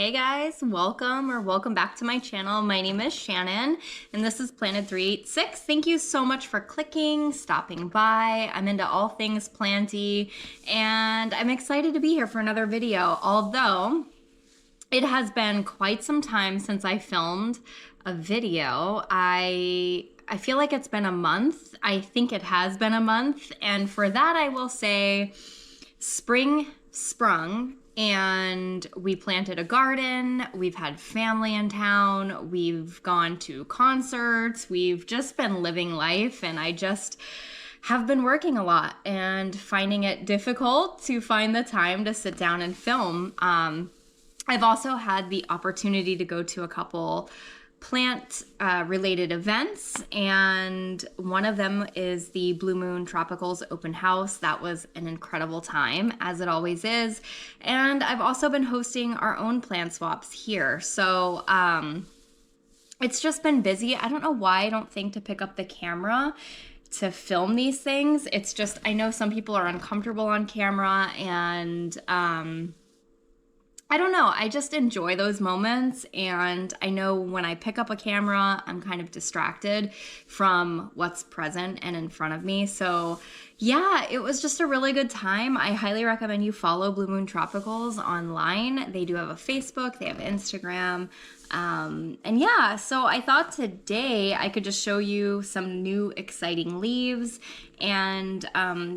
Hey guys, welcome back to my channel. My name is Shannon and this is Planted 386. Thank you so much for clicking, stopping by. I'm into all things planty and I'm excited to be here for another video. Although it has been quite some time since I filmed a video. I feel like it's been a month. I think it has been a month, and for that I will say spring sprung and we planted a garden. We've had family in town. We've gone to concerts. We've just been living life, and I just have been working a lot and finding it difficult to find the time to sit down and film. I've also had the opportunity to go to a couple plant related events, and one of them is the Blue Moon Tropicals open house. That was an incredible time, as it always is. And I've also been hosting our own plant swaps here. So it's just been busy. I don't know why I don't think to pick up the camera to film these things. It's just, I know some people are uncomfortable on camera, and I don't know, I just enjoy those moments, and I know when I pick up a camera, I'm kind of distracted from what's present and in front of me. So yeah, it was just a really good time. I highly recommend you follow Blue Moon Tropicals online. They do have a Facebook, they have Instagram. And yeah, so I thought today I could just show you some new exciting leaves and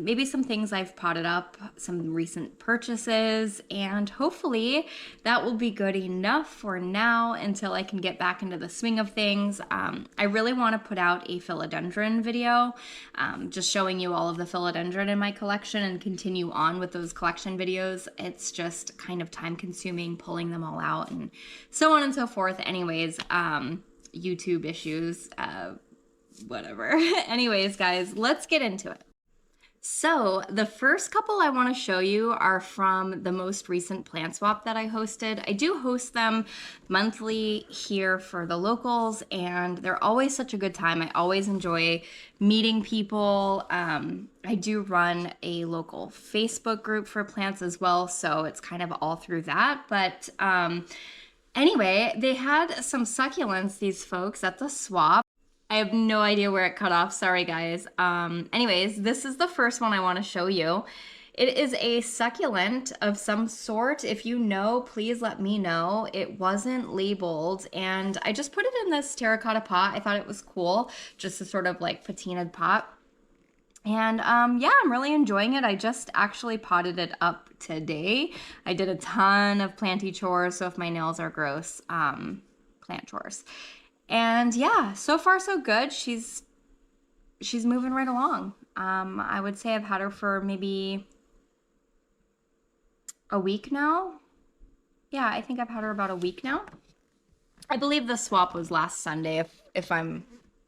maybe some things I've potted up, some recent purchases, and hopefully that will be good enough for now until I can get back into the swing of things. I really want to put out a philodendron video, just showing you all of the philodendron in my collection and continue on with those collection videos. It's just kind of time consuming pulling them all out and so on and so forth. Anyways, YouTube issues, whatever. Anyways, guys, let's get into it. So the first couple I want to show you are from the most recent plant swap that I hosted. I do host them monthly here for the locals, and they're always such a good time. I always enjoy meeting people. I do run a local Facebook group for plants as well, so it's kind of all through that. But anyway, they had some succulents, these folks, at the swap. I have no idea where it cut off. Sorry, guys. Anyways, this is the first one I want to show you. It is a succulent of some sort. If you know, please let me know. It wasn't labeled, and I just put it in this terracotta pot. I thought it was cool, just a sort of like patinaed pot. And yeah, I'm really enjoying it. I just actually potted it up today. I did a ton of planty chores, so if my nails are gross, plant chores. And yeah, so far so good. She's moving right along. I would say I've had her for maybe a week now. Yeah, I think I've had her about a week now. I believe the swap was last Sunday, if I'm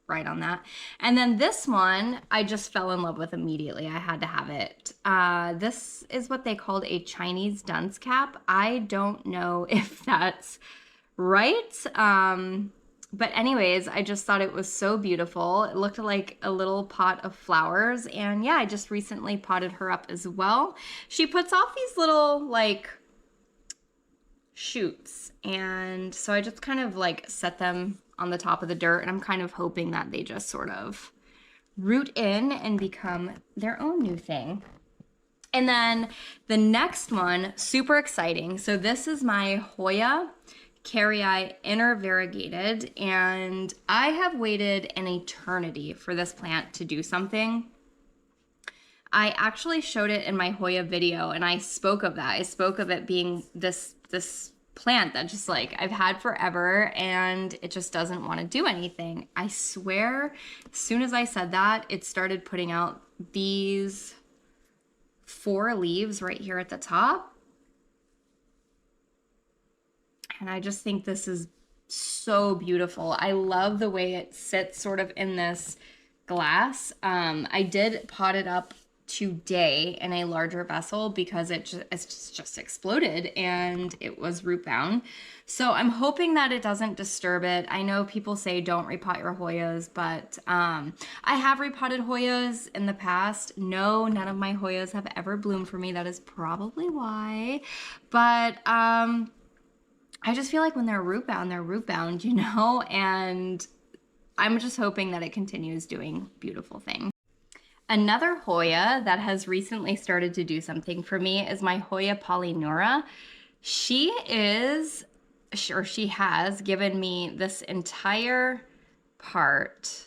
right on that. And then this one, I just fell in love with immediately. I had to have it. This is what they called a Chinese dunce cap. I don't know if that's right. But anyways, I just thought it was so beautiful. It looked like a little pot of flowers. And yeah, I just recently potted her up as well. She puts off these little like shoots. And so I just kind of like set them on the top of the dirt. And I'm kind of hoping that they just sort of root in and become their own new thing. And then the next one, super exciting. So this is my Hoya Carrii inner variegated, and I have waited an eternity for this plant to do something. I actually showed it in my Hoya video, and I spoke of that. I spoke of it being this plant that just like I've had forever, and it just doesn't want to do anything. I swear, as soon as I said that, it started putting out these 4 leaves right here at the top. And I just think this is so beautiful. I love the way it sits sort of in this glass. I did pot it up today in a larger vessel because it's just exploded and it was root bound. So I'm hoping that it doesn't disturb it. I know people say don't repot your Hoyas, but I have repotted Hoyas in the past. No, none of my Hoyas have ever bloomed for me. That is probably why. But I just feel like when they're root bound, you know, and I'm just hoping that it continues doing beautiful things. Another Hoya that has recently started to do something for me is my Hoya Polynura. She has given me this entire part,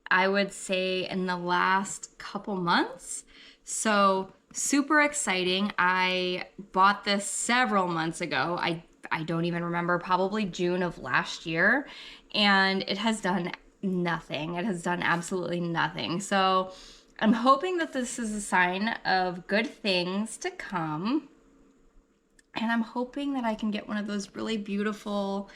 I would say, in the last couple months. So super exciting. I bought this several months ago. I don't even remember, probably June of last year, and it has done nothing. It has done absolutely nothing. So I'm hoping that this is a sign of good things to come. And I'm hoping that I can get one of those really beautiful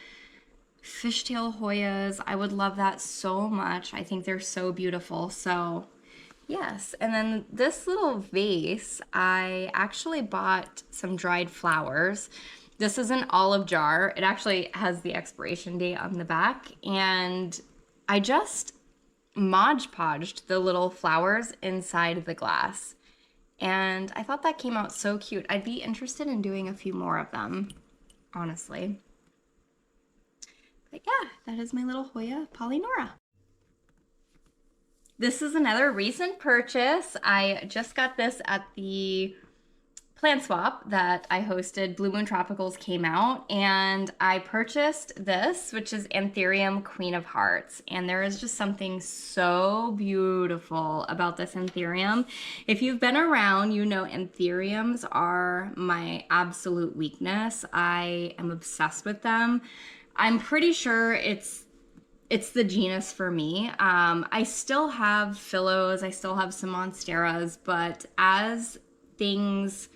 fishtail Hoyas. I would love that so much. I think they're so beautiful. So yes. And then this little vase, I actually bought some dried flowers. This is an olive jar. It actually has the expiration date on the back. And I just Mod Podged the little flowers inside the glass. And I thought that came out so cute. I'd be interested in doing a few more of them, honestly. But yeah, that is my little Hoya Polynura. This is another recent purchase. I just got this at the plant swap that I hosted. Blue Moon Tropicals came out, and I purchased this, which is Anthurium Queen of Hearts. And there is just something so beautiful about this Anthurium. If you've been around, you know Anthuriums are my absolute weakness. I am obsessed with them. I'm pretty sure it's the genus for me. I still have Phillos, I still have some Monsteras, but as things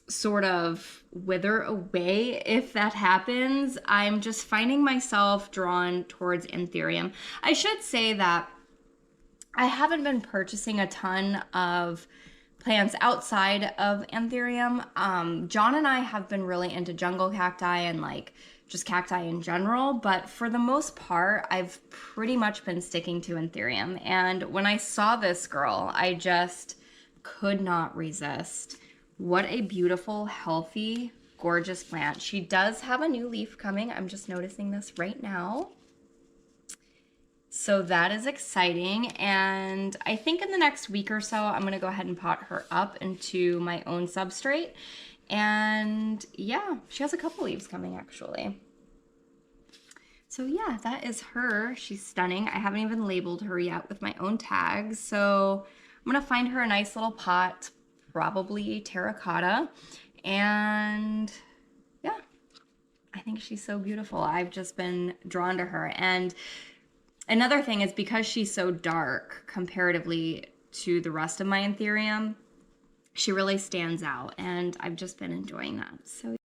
sort of wither away, if that happens, I'm just finding myself drawn towards Anthurium. I should say that I haven't been purchasing a ton of plants outside of Anthurium. John and I have been really into jungle cacti and like just cacti in general, but for the most part, I've pretty much been sticking to Anthurium. And when I saw this girl, I just could not resist. What a beautiful, healthy, gorgeous plant. She does have a new leaf coming. I'm just noticing this right now. So that is exciting. And I think in the next week or so, I'm going to go ahead and pot her up into my own substrate. And yeah, she has a couple leaves coming actually. So yeah, that is her. She's stunning. I haven't even labeled her yet with my own tags. So I'm going to find her a nice little pot, probably terracotta. And yeah, I think she's so beautiful. I've just been drawn to her. And another thing is because she's so dark comparatively to the rest of my Anthurium, she really stands out, and I've just been enjoying that. So,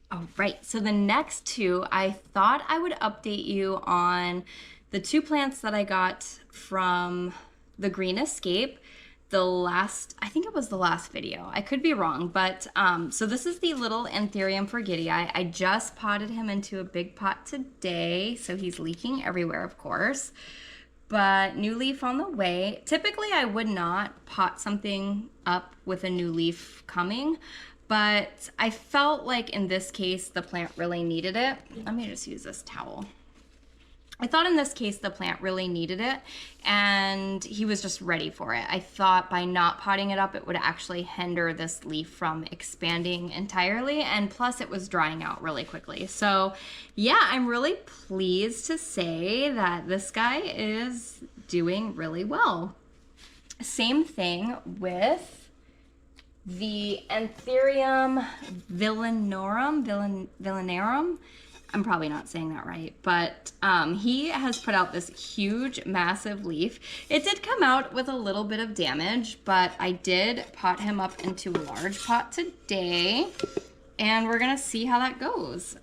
all right, so the next two, I thought I would update you on the two plants that I got from the Green Escape. I think it was the last video. I could be wrong, but so this is the little Anthurium forgittii. I just potted him into a big pot today, so he's leaking everywhere, of course. But new leaf on the way. Typically, I would not pot something up with a new leaf coming, but I felt like in this case, the plant really needed it. Let me just use this towel. I thought in this case, the plant really needed it, and he was just ready for it. I thought by not potting it up, it would actually hinder this leaf from expanding entirely, and plus it was drying out really quickly. So yeah, I'm really pleased to say that this guy is doing really well. Same thing with the Anthurium villanarum. I'm probably not saying that right, but he has put out this huge, massive leaf. It did come out with a little bit of damage, but I did pot him up into a large pot today, and we're gonna see how that goes.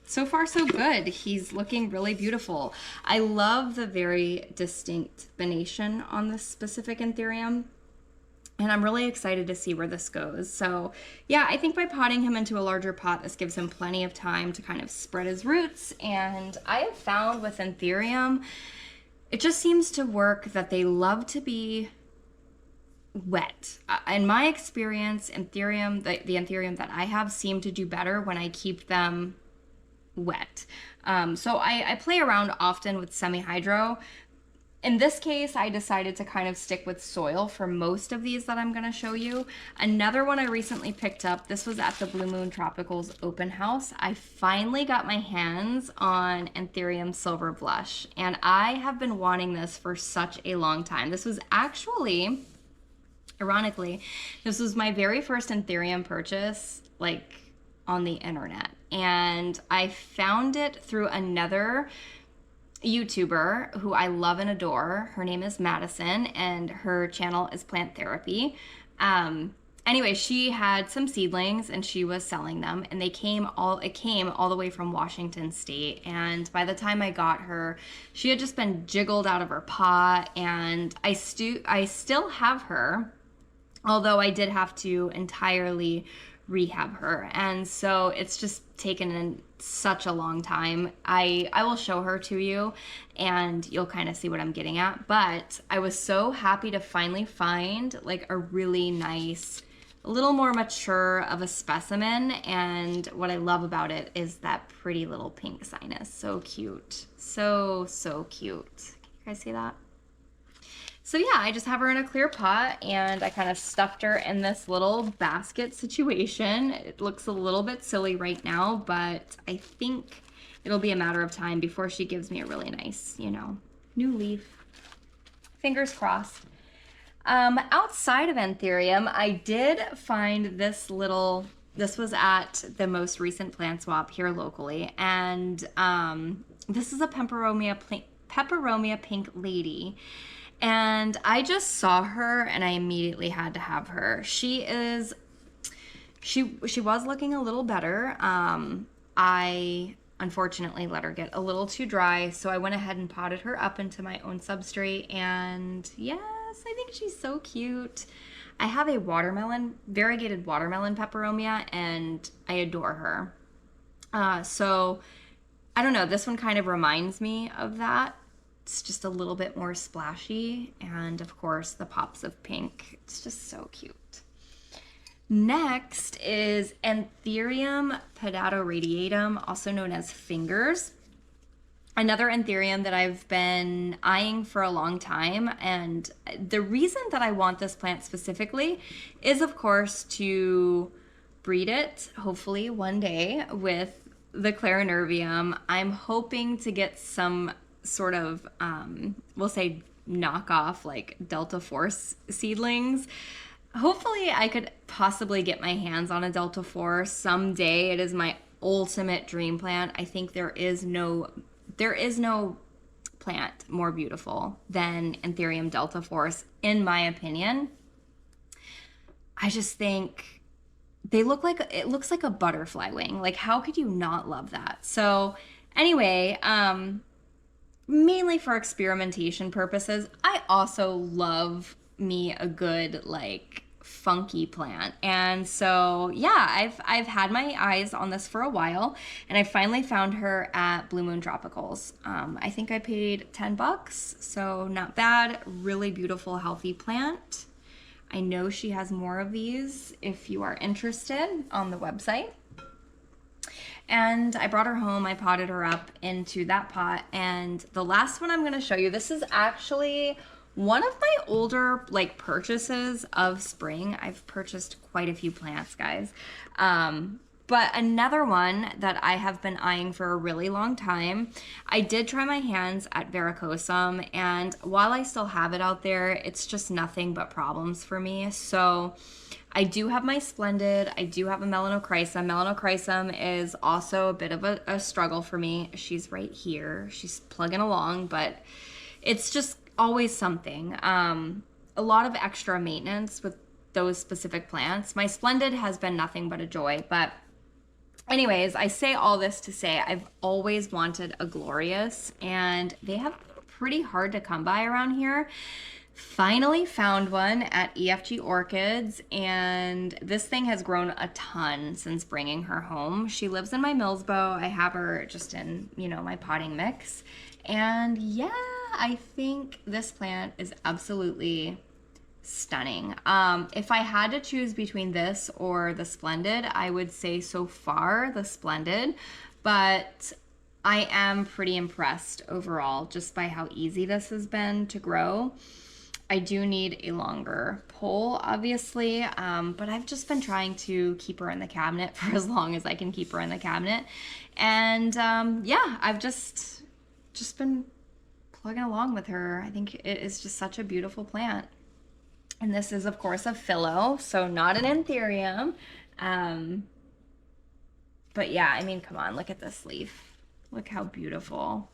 So far, so good. He's looking really beautiful. I love the very distinct venation on this specific Anthurium. And I'm really excited to see where this goes. So yeah, I think by potting him into a larger pot, this gives him plenty of time to kind of spread his roots. And I have found with Anthurium, it just seems to work that they love to be wet. In my experience, Anthurium, the Anthurium that I have, seem to do better when I keep them wet. So I play around often with semi-hydro. In this case, I decided to kind of stick with soil for most of these that I'm going to show you. Another one I recently picked up, this was at the Blue Moon Tropicals open house. I finally got my hands on Anthurium Silver Blush, and I have been wanting this for such a long time. This was actually, ironically, this was my very first Anthurium purchase, like, on the internet. And I found it through another YouTuber who I love and adore. Her name is Madison, and her channel is Plant Therapy. Anyway, she had some seedlings and she was selling them, and it came all the way from Washington State. And by the time I got her, she had just been jiggled out of her pot, and I still have her, although I did have to entirely rehab her. And so it's just taken such a long time. I will show her to you and you'll kind of see what I'm getting at. But I was so happy to finally find like a really nice, a little more mature of a specimen. And what I love about it is that pretty little pink sinus. So cute. So cute. Can you guys see that? So yeah, I just have her in a clear pot, and I kind of stuffed her in this little basket situation. It looks a little bit silly right now, but I think it'll be a matter of time before she gives me a really nice, new leaf. Fingers crossed. Outside of Anthurium, I did find this was at the most recent plant swap here locally, and this is a Peperomia Pink Lady. And I just saw her and I immediately had to have her. She was looking a little better. I unfortunately let her get a little too dry, so I went ahead and potted her up into my own substrate, and yes, I think she's so cute. I have a variegated watermelon peperomia, and I adore her. So I don't know, this one kind of reminds me of that. It's just a little bit more splashy, and of course the pops of pink. It's just so cute. Next is Anthurium pedatoradiatum, also known as fingers. Another Anthurium that I've been eyeing for a long time, and the reason that I want this plant specifically is of course to breed it, hopefully one day, with the Clarinervium. I'm hoping to get some sort of, we'll say knockoff, like Delta Force seedlings. Hopefully I could possibly get my hands on a Delta Force someday. It is my ultimate dream plant. I think there is no plant more beautiful than Anthurium Delta Force, in my opinion. I just think it looks like a butterfly wing. Like, how could you not love that? So anyway, mainly for experimentation purposes, I also love me a good, like, funky plant. And so yeah, I've had my eyes on this for a while, and I finally found her at Blue Moon Tropicals. I think I paid $10, so not bad. Really beautiful, healthy plant. I know she has more of these if you are interested on the website. And I brought her home, I potted her up into that pot, and the last one I'm going to show you, this is actually one of my older like purchases of spring. I've purchased quite a few plants, guys. But another one that I have been eyeing for a really long time, I did try my hands at Varicosum, and while I still have it out there, it's just nothing but problems for me. So I do have my Splendid. I do have a Melanochrysum. Melanochrysum is also a bit of a struggle for me. She's right here. She's plugging along, but it's just always something. A lot of extra maintenance with those specific plants. My Splendid has been nothing but a joy, but anyways, I say all this to say I've always wanted a Glorious, and they have been pretty hard to come by around here. Finally found one at EFG Orchids, and this thing has grown a ton since bringing her home. She lives in my Millsbow. I have her just in, my potting mix. And yeah, I think this plant is absolutely stunning. If I had to choose between this or the Splendid, I would say so far the Splendid, but I am pretty impressed overall just by how easy this has been to grow. I do need a longer pole, obviously, but I've just been trying to keep her in the cabinet for as long as I can keep her in the cabinet. And yeah, I've just been plugging along with her. I think it is just such a beautiful plant. And this is, of course, a phyllo, so not an anthurium. But yeah, I mean, come on, look at this leaf. Look how beautiful.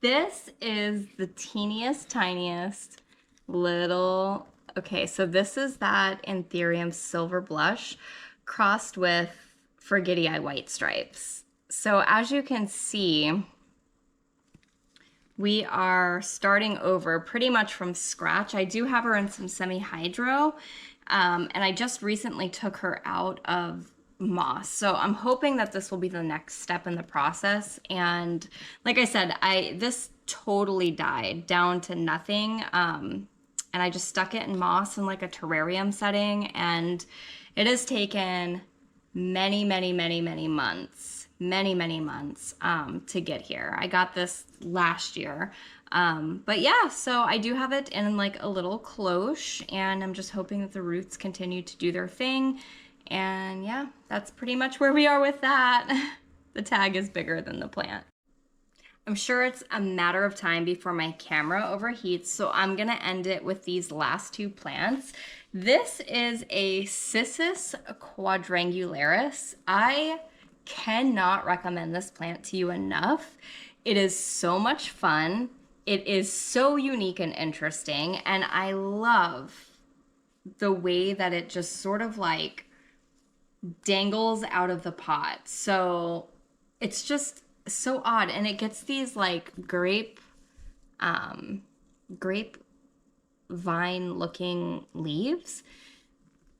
This is the teeniest, tiniest little, okay, so this is that Anthurium Silver Blush crossed with Forgetty Eye White Stripes. So as you can see, we are starting over pretty much from scratch. I do have her in some semi-hydro, and I just recently took her out of moss. So I'm hoping that this will be the next step in the process. And like I said, this totally died down to nothing. And I just stuck it in moss in like a terrarium setting. And it has taken many, many, many, many months to get here. I got this last year. But yeah, so I do have it in like a little cloche, and I'm just hoping that the roots continue to do their thing. And yeah, that's pretty much where we are with that. The tag is bigger than the plant. I'm sure it's a matter of time before my camera overheats, so I'm gonna end it with these last two plants. This is a Cissus quadrangularis. I cannot recommend this plant to you enough. It is so much fun. It is so unique and interesting, and I love the way that it just sort of like dangles out of the pot. So it's just so odd, and it gets these like grape vine looking leaves.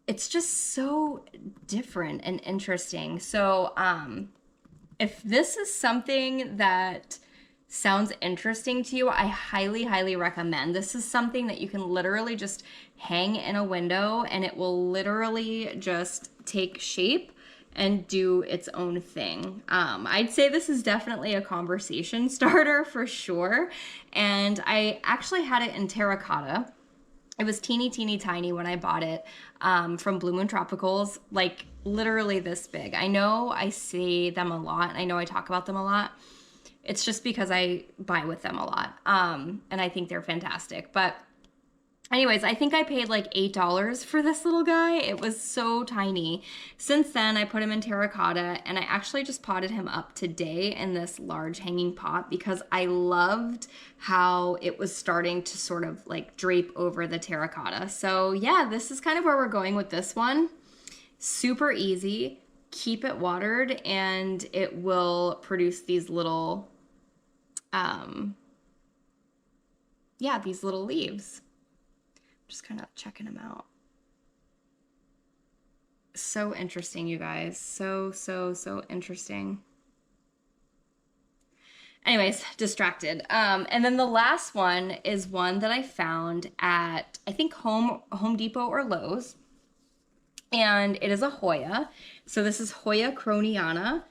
It's just so different and interesting. So if this is something that sounds interesting to you, I highly recommend. This is something that you can literally just hang in a window, and it will literally just take shape and do its own thing. I'd say this is definitely a conversation starter for sure. And I actually had it in terracotta. It was teeny tiny when I bought it from Blue Moon Tropicals, like literally this big. I know I see them a lot. I know I talk about them a lot. It's just because I buy with them a lot. And I think they're fantastic. But anyways, I think I paid like $8 for this little guy. It was so tiny. Since then, I put him in terracotta, and I actually just potted him up today in this large hanging pot because I loved how it was starting to sort of like drape over the terracotta. So yeah, this is kind of where we're going with this one. Super easy. Keep it watered, and it will produce these little, these little leaves. Just kind of checking them out. So interesting, you guys. So interesting. Anyways, distracted. And then the last one is one that I found at, I think, Home Depot or Lowe's. And it is a Hoya. So this is Hoya croniana.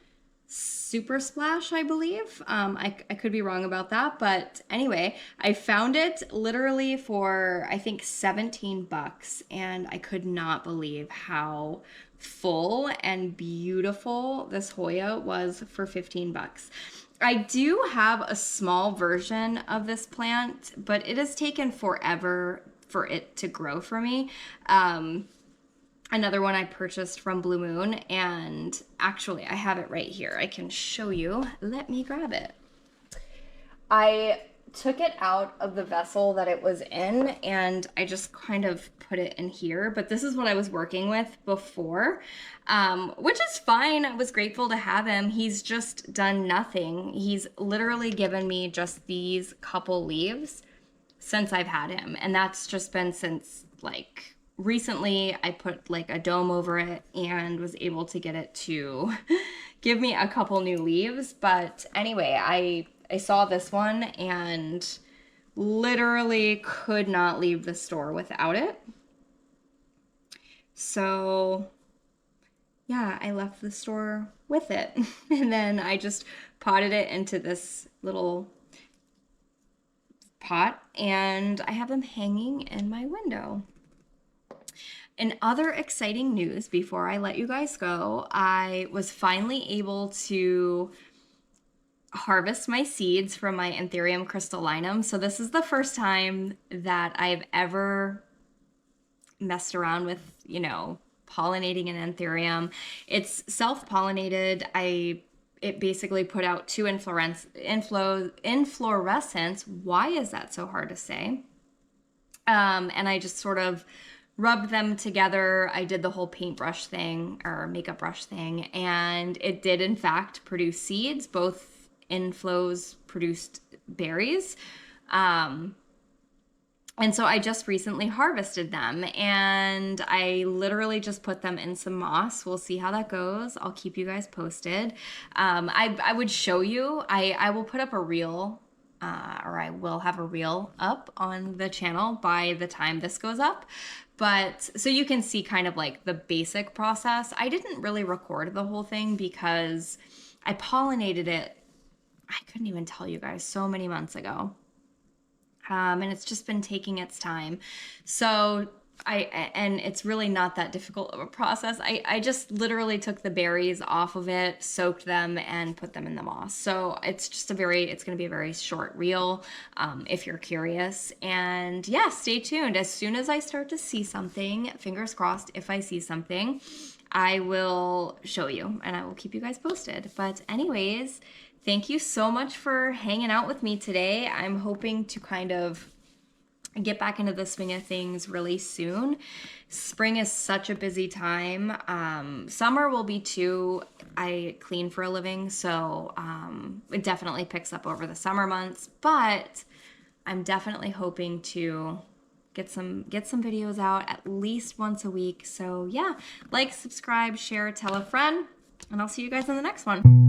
Super Splash, I believe. I could be wrong about that, but anyway, I found it literally for I think $17, and I could not believe how full and beautiful this Hoya was for $15. I do have a small version of this plant, but it has taken forever for it to grow for me. Another one I purchased from Blue Moon, and actually I have it right here. I can show you. Let me grab it. I took it out of the vessel that it was in, and I just kind of put it in here, but this is what I was working with before, which is fine. I was grateful to have him. He's just done nothing. He's literally given me just these couple leaves since I've had him, and that's just been since like recently. I put like a dome over it and was able to get it to give me a couple new leaves. But anyway, I saw this one and literally could not leave the store without it. So yeah, I left the store with it. And then I just potted it into this little pot, and I have them hanging in my window. In other exciting news, before I let you guys go, I was finally able to harvest my seeds from my Anthurium crystallinum. So this is the first time that I've ever messed around with, pollinating an Anthurium. It's self-pollinated. It basically put out 2 inflorescence. Why is that so hard to say? And I just sort of rubbed them together. I did the whole paintbrush thing or makeup brush thing, and it did in fact produce seeds. Both inflows produced berries. And so I just recently harvested them, and I literally just put them in some moss. We'll see how that goes. I'll keep you guys posted. I would show you. I will put up a reel, or I will have a reel up on the channel by the time this goes up. But so you can see kind of like the basic process. I didn't really record the whole thing because I pollinated it, I couldn't even tell you guys, so many months ago. And it's just been taking its time. So and it's really not that difficult of a process. I just literally took the berries off of it, soaked them, and put them in the moss. So it's going to be a very short reel, if you're curious. And yeah, stay tuned. As soon as I start to see something, fingers crossed, if I see something, I will show you and I will keep you guys posted. But anyways, thank you so much for hanging out with me today. I'm hoping to kind of get back into the swing of things really soon. Spring is such a busy time. Summer will be too. I clean for a living, so it definitely picks up over the summer months, but I'm definitely hoping to get some videos out at least once a week. So yeah, like, subscribe, share, tell a friend, and I'll see you guys in the next one.